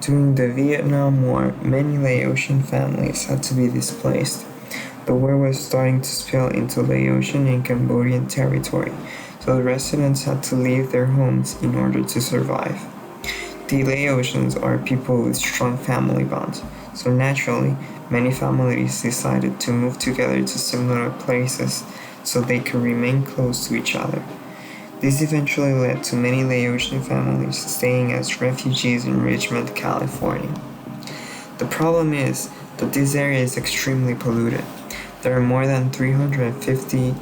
During the Vietnam War, many Laotian families had to be displaced. The war was starting to spill into Laotian and Cambodian territory, so the residents had to leave their homes in order to survive. The Laotians are people with strong family bonds, so naturally, many families decided to move together to similar places so they could remain close to each other. This eventually led to many Laotian families staying as refugees in Richmond, California. The problem is that this area is extremely polluted. There are more than 350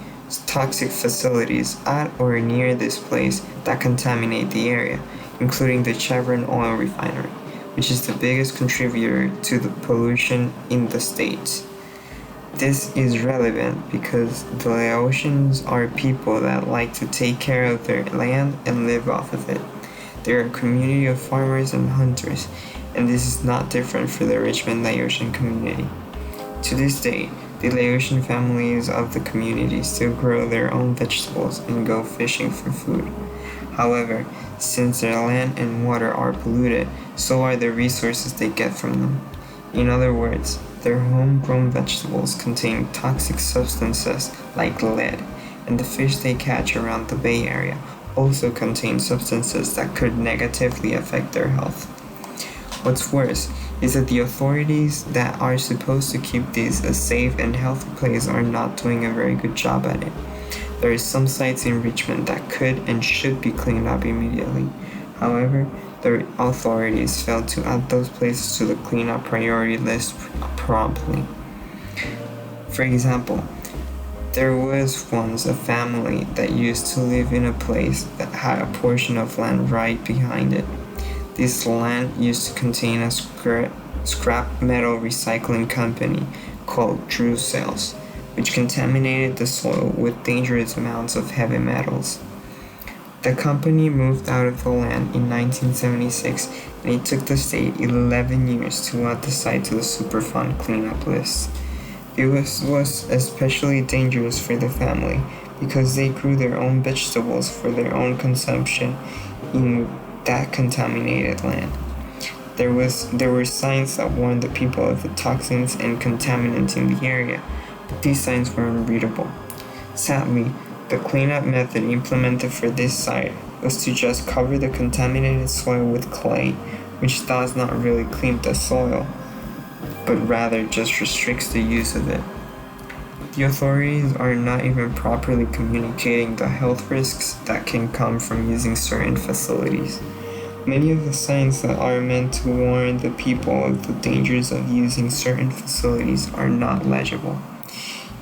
toxic facilities at or near this place that contaminate the area, including the Chevron Oil Refinery, which is the biggest contributor to the pollution in the state. This is relevant because the Laotians are people that like to take care of their land and live off of it. They are a community of farmers and hunters, and this is not different for the Richmond Laotian community. To this day, the Laotian families of the community still grow their own vegetables and go fishing for food. However, since their land and water are polluted, so are the resources they get from them. In other words, their homegrown vegetables contain toxic substances like lead, and the fish they catch around the Bay Area also contain substances that could negatively affect their health. What's worse is that the authorities that are supposed to keep this a safe and healthy place are not doing a very good job at it. There are some sites in Richmond that could and should be cleaned up immediately. However, the authorities failed to add those places to the cleanup priority list promptly. For example, there was once a family that used to live in a place that had a portion of land right behind it. This land used to contain a scrap metal recycling company called Drew Sales, which contaminated the soil with dangerous amounts of heavy metals. The company moved out of the land in 1976, and it took the state 11 years to add the site to the Superfund cleanup list. It was especially dangerous for the family because they grew their own vegetables for their own consumption in that contaminated land. There were signs that warned the people of the toxins and contaminants in the area, but these signs were unreadable. Sadly, the cleanup method implemented for this site was to just cover the contaminated soil with clay, which does not really clean the soil, but rather just restricts the use of it. The authorities are not even properly communicating the health risks that can come from using certain facilities. Many of the signs that are meant to warn the people of the dangers of using certain facilities are not legible.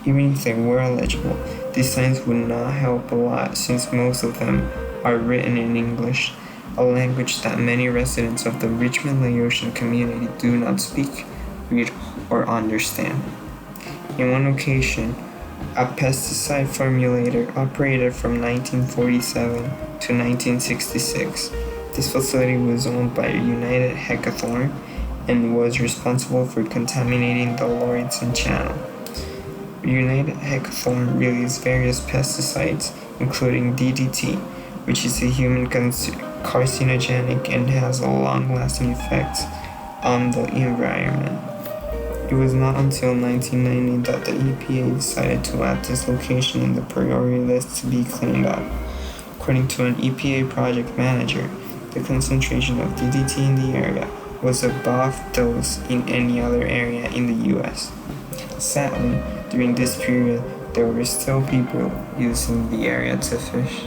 Even if they were legible, these signs would not help a lot since most of them are written in English, a language that many residents of the Richmond Laotian community do not speak, read, or understand. In one occasion, a pesticide formulator operated from 1947 to 1966. This facility was owned by United Heckathorn and was responsible for contaminating the Laotian Channel. United Heckathorn released various pesticides, including DDT, which is a human carcinogenic and has a long-lasting effect on the environment. It was not until 1990 that the EPA decided to add this location in the priority list to be cleaned up. According to an EPA project manager, the concentration of DDT in the area was above those in any other area in the US. Sadly, during this period, there were still people using the area to fish.